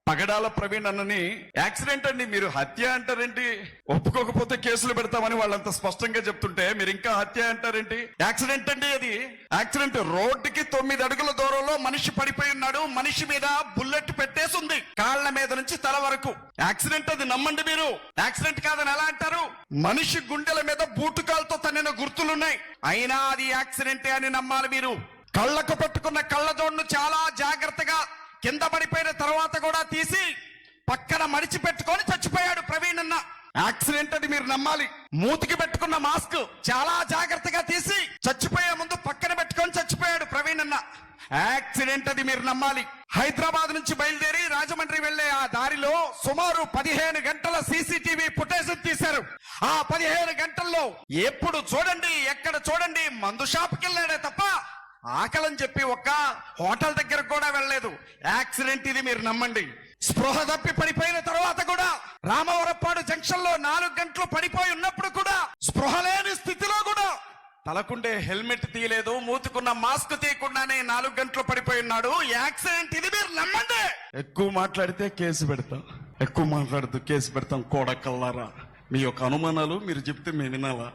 పగడాల ప్రవీణ్ అన్నని యాక్సిడెంట్ అండి, మీరు హత్య అంటారేంటి? ఒప్పుకోకపోతే కేసులు పెడతామని వాళ్ళంత స్పష్టంగా చెప్తుంటే మీరు ఇంకా హత్య అంటారేంటి? యాక్సిడెంట్ అండి అది. యాక్సిడెంట్. రోడ్డుకి 9 అడుగుల దూరంలో మనిషి పడిపోయి ఉన్నాడు. మనిషి మీద బుల్లెట్ పెట్టేసింది కాళ్ల మీద నుంచి తల వరకు. యాక్సిడెంట్ అది, నమ్మండి మీరు. యాక్సిడెంట్ కాదని ఎలా అంటారు? మనిషి గుండెల మీద బూటుకాలతో తన్నిన గుర్తులున్నాయి, అయినా అది యాక్సిడెంటే అని నమ్మాలి మీరు. కళ్ళకు పెట్టుకున్న కళ్ళజోడును చాలా జాగ్రత్తగా కింద పడిపోయిన తర్వాత కూడా తీసి పక్కన మడిచి పెట్టుకొని చచ్చిపోయాడు ప్రవీణ్ అన్న. యాక్సిడెంట్ అని మీరు నమ్మాలి. మూతికి పెట్టుకున్న మాస్క్ చాలా జాగ్రత్తగా తీసి చచ్చిపోయే ముందు పక్కన పెట్టుకొని చచ్చిపోయాడు ప్రవీణ్ అన్న. యాక్సిడెంట్ అది మీరు నమ్మాలి. హైదరాబాద్ నుంచి బయలుదేరి రాజమండ్రి వెళ్లే ఆ దారిలో సుమారు 15 గంటల సీసీటీవీ ఫుటేజ్ తీశారు. ఆ 15 గంటల్లో ఎప్పుడు చూడండి, ఎక్కడ చూడండి, మందు షాప్కి వెళ్ళాడే తప్ప ఆకలని చెప్పి ఒక్క హోటల్ దగ్గర కూడా వెళ్ళలేదు. యాక్సిడెంట్ ఇది మీరు నమ్మండి. స్పృహ తప్పి పడిపోయిన తర్వాత కూడా రామవరపాడు జంక్షన్ లో 4 గంటలు పడిపోయి ఉన్నప్పుడు కూడా స్పృహ లేని స్థితిలో కూడా తలకుండే హెల్మెట్ తీయలేదు, మూతుకున్న మాస్క్ తీయకుండానే 4 గంటలు పడిపోయి ఉన్నాడు. యాక్సిడెంట్ ఇది మీరు నమ్మండి. ఎక్కువ మాట్లాడితే కేసు పెడతాం, ఎక్కువ మాట్లాడుతూ కేసు పెడతాం. కోడకల్లారా, మీ యొక్క అనుమానాలు మీరు చెప్తే మేము వినాలా?